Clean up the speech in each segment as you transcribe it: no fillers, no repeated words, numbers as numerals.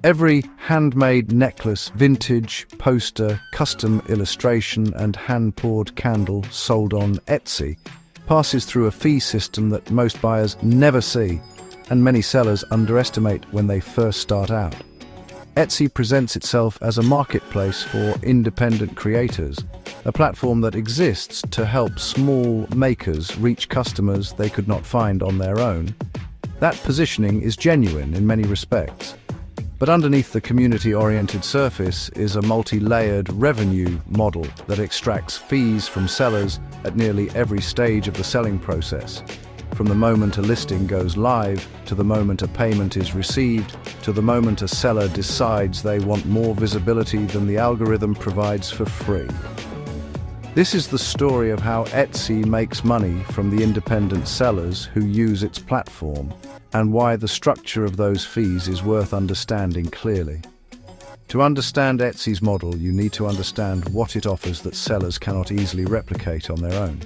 Every handmade necklace, vintage, poster, custom illustration and hand-poured candle sold on Etsy passes through a fee system that most buyers never see, and many sellers underestimate when they first start out. Etsy presents itself as a marketplace for independent creators, a platform that exists to help small makers reach customers they could not find on their own. That positioning is genuine in many respects. But underneath the community-oriented surface is a multi-layered revenue model that extracts fees from sellers at nearly every stage of the selling process. From the moment a listing goes live, to the moment a payment is received, to the moment a seller decides they want more visibility than the algorithm provides for free. This is the story of how Etsy makes money from the independent sellers who use its platform, and why the structure of those fees is worth understanding clearly. To understand Etsy's model, you need to understand what it offers that sellers cannot easily replicate on their own.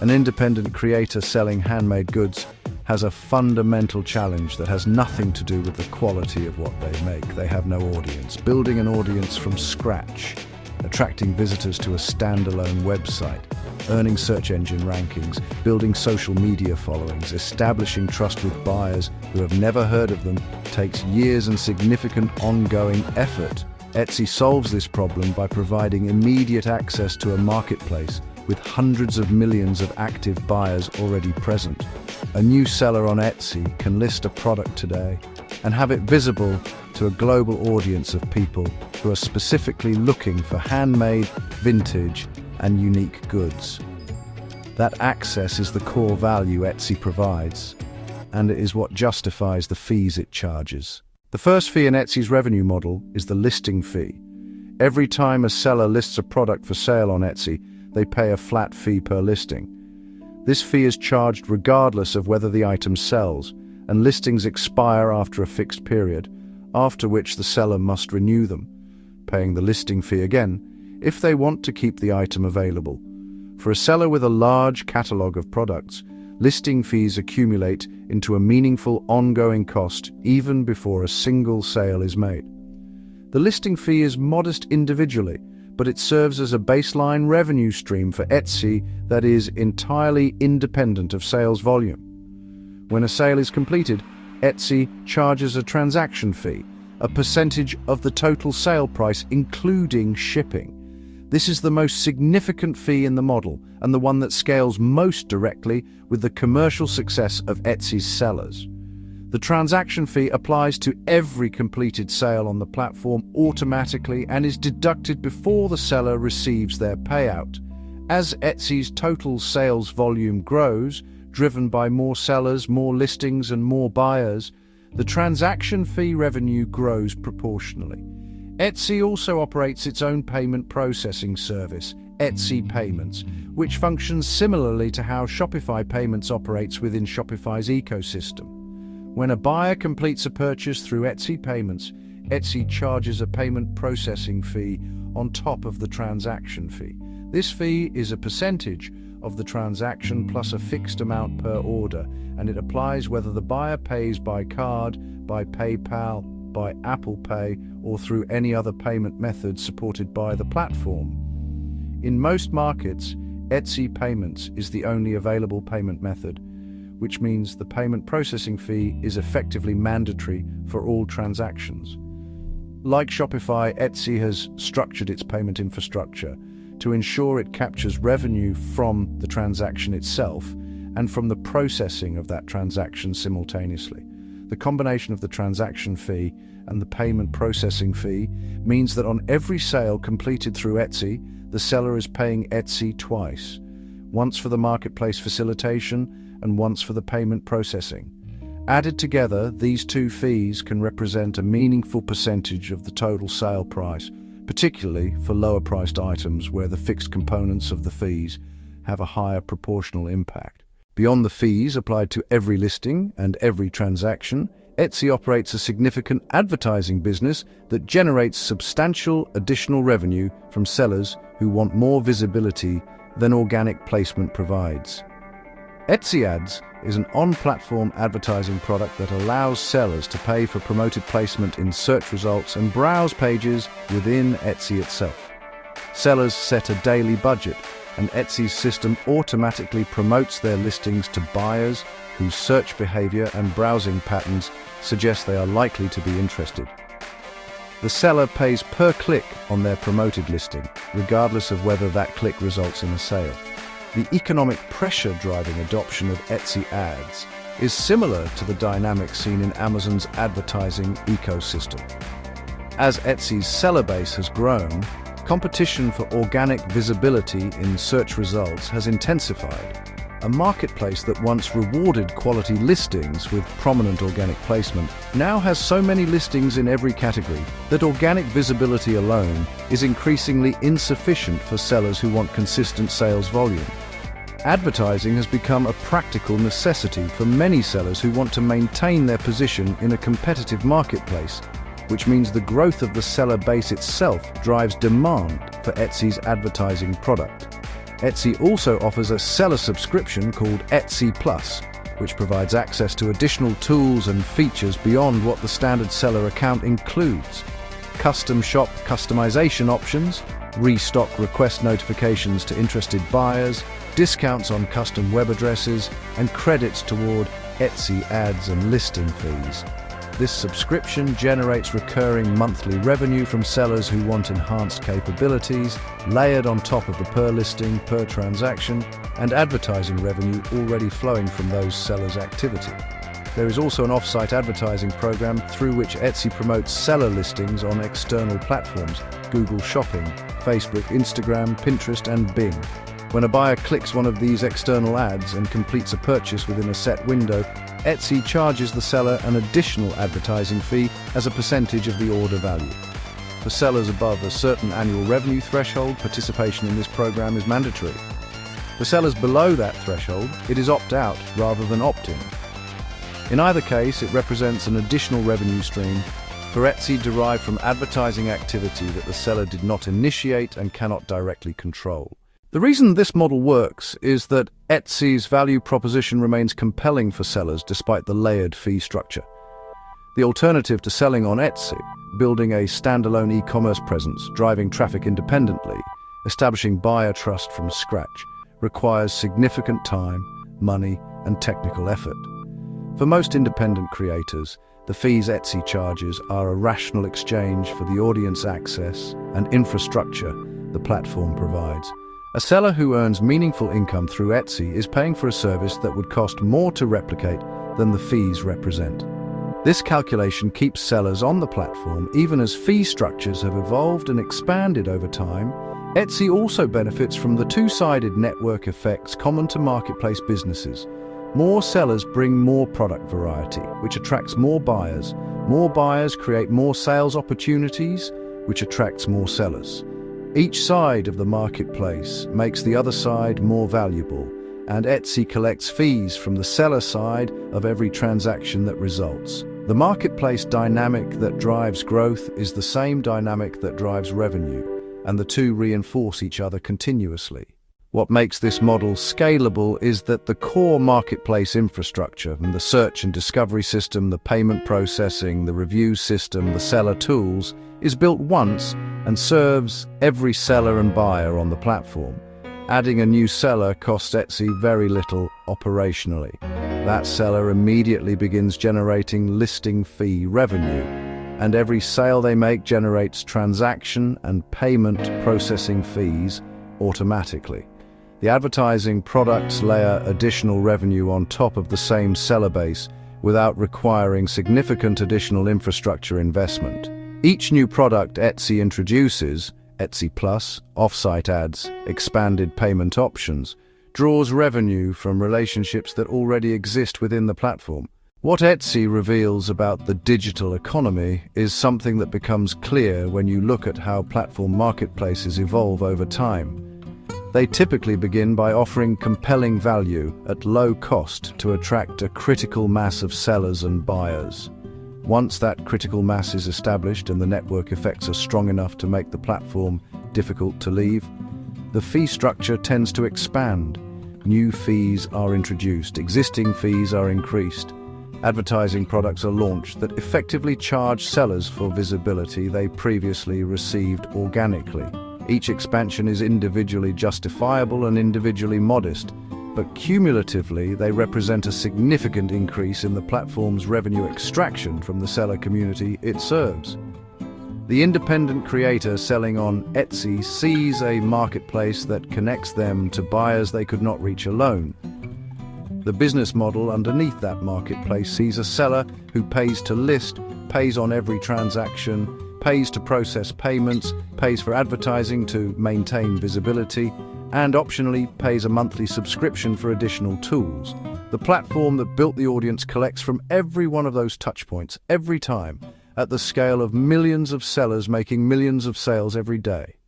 An independent creator selling handmade goods has a fundamental challenge that has nothing to do with the quality of what they make. They have no audience. Building an audience from scratch, attracting visitors to a standalone website, earning search engine rankings, building social media followings, establishing trust with buyers who have never heard of them takes years and significant ongoing effort. Etsy solves this problem by providing immediate access to a marketplace with hundreds of millions of active buyers already present. A new seller on Etsy can list a product today and have it visible to a global audience of people who are specifically looking for handmade, vintage, and unique goods. That access is the core value Etsy provides, and it is what justifies the fees it charges. The first fee in Etsy's revenue model is the listing fee. Every time a seller lists a product for sale on Etsy, they pay a flat fee per listing. This fee is charged regardless of whether the item sells, and listings expire after a fixed period, after which the seller must renew them, paying the listing fee again if they want to keep the item available. For a seller with a large catalogue of products, listing fees accumulate into a meaningful ongoing cost even before a single sale is made. The listing fee is modest individually, but it serves as a baseline revenue stream for Etsy that is entirely independent of sales volume. When a sale is completed, Etsy charges a transaction fee, a percentage of the total sale price including shipping. This is the most significant fee in the model and the one that scales most directly with the commercial success of Etsy's sellers. The transaction fee applies to every completed sale on the platform automatically and is deducted before the seller receives their payout. As Etsy's total sales volume grows, driven by more sellers, more listings, and more buyers, the transaction fee revenue grows proportionally. Etsy also operates its own payment processing service, Etsy Payments, which functions similarly to how Shopify Payments operates within Shopify's ecosystem. When a buyer completes a purchase through Etsy Payments, Etsy charges a payment processing fee on top of the transaction fee. This fee is a percentage of the transaction plus a fixed amount per order, and it applies whether the buyer pays by card, by PayPal, by Apple Pay, or through any other payment method supported by the platform. In most markets, Etsy Payments is the only available payment method, which means the payment processing fee is effectively mandatory for all transactions. Like Shopify, Etsy has structured its payment infrastructure to ensure it captures revenue from the transaction itself and from the processing of that transaction simultaneously. The combination of the transaction fee and the payment processing fee means that on every sale completed through Etsy, the seller is paying Etsy twice, once for the marketplace facilitation and once for the payment processing. Added together, these two fees can represent a meaningful percentage of the total sale price, particularly for lower-priced items where the fixed components of the fees have a higher proportional impact. Beyond the fees applied to every listing and every transaction, Etsy operates a significant advertising business that generates substantial additional revenue from sellers who want more visibility than organic placement provides. Etsy Ads is an on-platform advertising product that allows sellers to pay for promoted placement in search results and browse pages within Etsy itself. Sellers set a daily budget, and Etsy's system automatically promotes their listings to buyers whose search behavior and browsing patterns suggest they are likely to be interested. The seller pays per click on their promoted listing, regardless of whether that click results in a sale. The economic pressure driving adoption of Etsy Ads is similar to the dynamic seen in Amazon's advertising ecosystem. As Etsy's seller base has grown, competition for organic visibility in search results has intensified. A marketplace that once rewarded quality listings with prominent organic placement now has so many listings in every category that organic visibility alone is increasingly insufficient for sellers who want consistent sales volume. Advertising has become a practical necessity for many sellers who want to maintain their position in a competitive marketplace, which means the growth of the seller base itself drives demand for Etsy's advertising product. Etsy also offers a seller subscription called Etsy Plus, which provides access to additional tools and features beyond what the standard seller account includes. Custom shop customization options, restock request notifications to interested buyers, discounts on custom web addresses, and credits toward Etsy ads and listing fees. This subscription generates recurring monthly revenue from sellers who want enhanced capabilities, layered on top of the per listing, per transaction, and advertising revenue already flowing from those sellers' activity. There is also an offsite advertising program through which Etsy promotes seller listings on external platforms: Google Shopping, Facebook, Instagram, Pinterest, and Bing. When a buyer clicks one of these external ads and completes a purchase within a set window, Etsy charges the seller an additional advertising fee as a percentage of the order value. For sellers above a certain annual revenue threshold, participation in this program is mandatory. For sellers below that threshold, it is opt-out rather than opt-in. In either case, it represents an additional revenue stream for Etsy derived from advertising activity that the seller did not initiate and cannot directly control. The reason this model works is that Etsy's value proposition remains compelling for sellers despite the layered fee structure. The alternative to selling on Etsy, building a standalone e-commerce presence, driving traffic independently, establishing buyer trust from scratch, requires significant time, money, and technical effort. For most independent creators, the fees Etsy charges are a rational exchange for the audience access and infrastructure the platform provides. A seller who earns meaningful income through Etsy is paying for a service that would cost more to replicate than the fees represent. This calculation keeps sellers on the platform even as fee structures have evolved and expanded over time. Etsy also benefits from the two-sided network effects common to marketplace businesses. More sellers bring more product variety, which attracts more buyers. More buyers create more sales opportunities, which attracts more sellers. Each side of the marketplace makes the other side more valuable, and Etsy collects fees from the seller side of every transaction that results. The marketplace dynamic that drives growth is the same dynamic that drives revenue, and the two reinforce each other continuously. What makes this model scalable is that the core marketplace infrastructure, and the search and discovery system, the payment processing, the review system, the seller tools, is built once and serves every seller and buyer on the platform. Adding a new seller costs Etsy very little operationally. That seller immediately begins generating listing fee revenue, and every sale they make generates transaction and payment processing fees automatically. The advertising products layer additional revenue on top of the same seller base without requiring significant additional infrastructure investment. Each new product Etsy introduces, Etsy Plus, offsite ads, expanded payment options, draws revenue from relationships that already exist within the platform. What Etsy reveals about the digital economy is something that becomes clear when you look at how platform marketplaces evolve over time. They typically begin by offering compelling value at low cost to attract a critical mass of sellers and buyers. Once that critical mass is established and the network effects are strong enough to make the platform difficult to leave, the fee structure tends to expand. New fees are introduced, existing fees are increased. Advertising products are launched that effectively charge sellers for visibility they previously received organically. Each expansion is individually justifiable and individually modest, but cumulatively they represent a significant increase in the platform's revenue extraction from the seller community it serves. The independent creator selling on Etsy sees a marketplace that connects them to buyers they could not reach alone. The business model underneath that marketplace sees a seller who pays to list, pays on every transaction, pays to process payments, pays for advertising to maintain visibility, and optionally pays a monthly subscription for additional tools. The platform that built the audience collects from every one of those touchpoints every time, at the scale of millions of sellers making millions of sales every day.